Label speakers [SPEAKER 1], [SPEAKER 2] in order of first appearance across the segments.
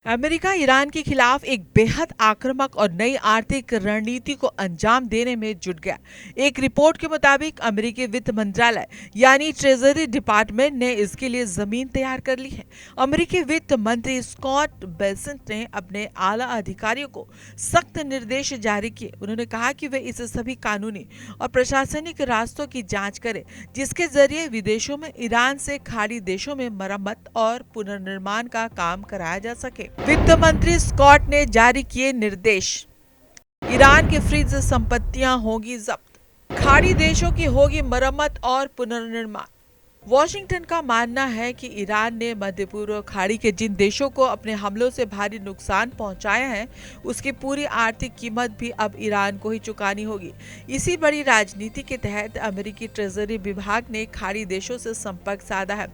[SPEAKER 1] America Iran के खिलाफ एक बेहद आक्रामक और नई आर्थिक रणनीति को अंजाम देने में जुट गया। एक रिपोर्ट के मुताबिक अमेरिकी वित्त मंत्रालय यानी ट्रेजरी डिपार्टमेंट ने इसके लिए जमीन तैयार कर ली है। अमेरिकी वित्त मंत्री स्कॉट बेसेंट ने अपने आला अधिकारियों को सख्त निर्देश जारी किए। उन्होंने कहा कि वे इस सभी कानूनी और प्रशासनिक रास्तों की जांच करें जिसके जरिए विदेशों में ईरान से खाड़ी देशों में मरम्मत और पुनर्निर्माण का काम कराया जा सके। वित्त मंत्री स्कॉट ने जारी किए निर्देश। ईरान की फ्रीज संपत्तियां होगी जब्त, खाड़ी देशों की होगी मरम्मत और पुनर्निर्माण। वॉशिंगटन का मानना है कि ईरान ने मध्य पूर्व खाड़ी के जिन देशों को अपने हमलों से भारी नुकसान पहुंचाया है उसकी पूरी आर्थिक कीमत भी अब ईरान को ही चुकानी होगी। इसी बड़ी राजनीति के तहत अमेरिकी ट्रेजरी विभाग ने खाड़ी देशों से संपर्क साधा है।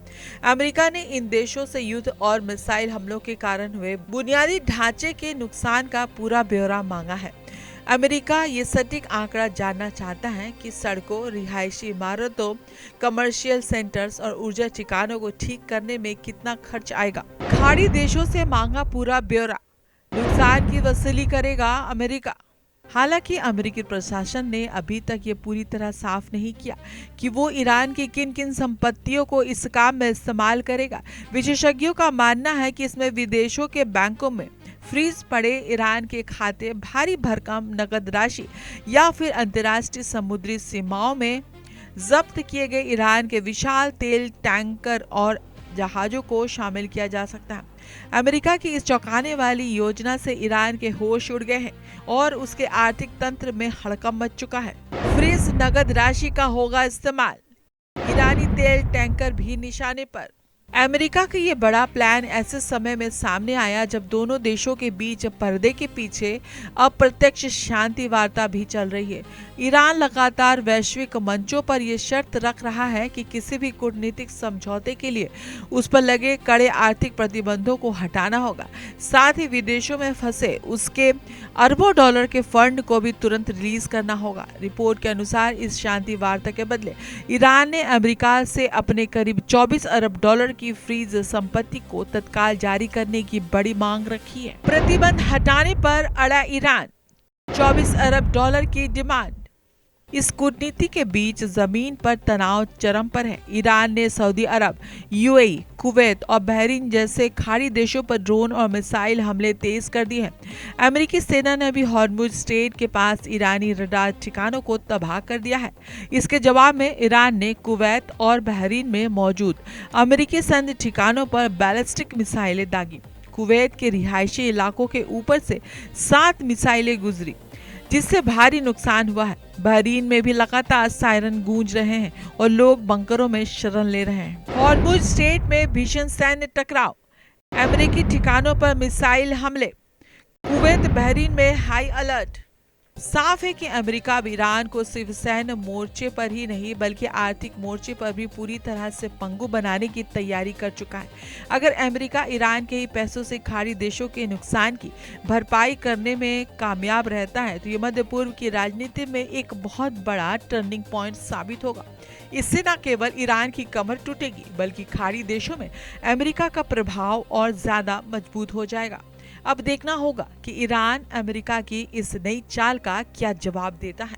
[SPEAKER 1] अमेरिका ने इन देशों से युद्ध और मिसाइल हमलों के कारण हुए बुनियादी ढांचे के नुकसान का पूरा ब्यौरा मांगा है। अमेरिका ये सटीक आंकड़ा जानना चाहता है कि सड़कों, रिहायशी इमारतों, कमर्शियल सेंटर्स और ऊर्जा ठिकानों को ठीक करने में कितना खर्च आएगा। खाड़ी देशों से मांगा पूरा ब्यौरा, नुकसान की वसूली करेगा अमेरिका। हालांकि अमेरिकी प्रशासन ने अभी तक ये पूरी तरह साफ नहीं किया कि वो ईरान की किन किन संपत्तियों को इस काम में इस्तेमाल करेगा। विशेषज्ञों का मानना है कि इसमें विदेशों के बैंकों में फ्रीज पड़े ईरान के खाते, भारी भरकम नकद राशि या फिर अंतर्राष्ट्रीय समुद्री सीमाओं में जब्त किए गए ईरान के विशाल तेल टैंकर और जहाजों को शामिल किया जा सकता है। अमेरिका की इस चौंकाने वाली योजना से ईरान के होश उड़ गए हैं और उसके आर्थिक तंत्र में हड़कंप मच चुका है। फ्रीज नकद राशि का होगा इस्तेमाल, ईरानी तेल टैंकर भी निशाने पर। अमेरिका का ये बड़ा प्लान ऐसे समय में सामने आया जब दोनों देशों के बीच पर्दे के पीछे अप्रत्यक्ष शांति वार्ता भी चल रही है। ईरान लगातार वैश्विक मंचों पर यह शर्त रख रहा है कि किसी भी कूटनीतिक समझौते के लिए उस पर लगे कड़े आर्थिक प्रतिबंधों को हटाना होगा। साथ ही विदेशों में फंसे उसके अरबों डॉलर के फंड को भी तुरंत रिलीज करना होगा। रिपोर्ट के अनुसार इस शांति वार्ता के बदले ईरान ने अमेरिका से अपने करीब 24 अरब डॉलर की फ्रीज संपत्ति को तत्काल जारी करने की बड़ी मांग रखी है। प्रतिबंध हटाने पर अड़ा ईरान, 24 अरब डॉलर की डिमांड। इस कूटनीति के बीच जमीन पर तनाव चरम पर है। ईरान ने सऊदी अरब, यूएई, कुवैत और बहरीन जैसे खाड़ी देशों पर ड्रोन और मिसाइल हमले तेज कर दिए हैं। अमेरिकी सेना ने भी हॉर्मुज स्ट्रेट के पास ईरानी रडार ठिकानों को तबाह कर दिया है। इसके जवाब में ईरान ने कुवैत और बहरीन में मौजूद अमेरिकी सैन्य ठिकानों पर बैलिस्टिक मिसाइलें दागी। कुवैत के रिहायशी इलाकों के ऊपर से 7 मिसाइलें गुजरी जिससे भारी नुकसान हुआ है। बहरीन में भी लगातार सायरन गूंज रहे हैं और लोग बंकरों में शरण ले रहे हैं। हॉर्मुज स्ट्रेट में भीषण सैन्य टकराव, अमेरिकी ठिकानों पर मिसाइल हमले, कुवैत बहरीन में हाई अलर्ट। साफ है कि अमेरिका अब ईरान को सिर्फ सैन्य मोर्चे पर ही नहीं बल्कि आर्थिक मोर्चे पर भी पूरी तरह से पंगु बनाने की तैयारी कर चुका है। अगर अमेरिका ईरान के ही पैसों से खाड़ी देशों के नुकसान की भरपाई करने में कामयाब रहता है तो ये मध्य पूर्व की राजनीति में एक बहुत बड़ा टर्निंग पॉइंट साबित होगा। इससे न केवल ईरान की कमर टूटेगी बल्कि खाड़ी देशों में अमेरिका का प्रभाव और ज्यादा मजबूत हो जाएगा। अब देखना होगा कि ईरान अमेरिका की इस नई चाल का क्या जवाब देता है।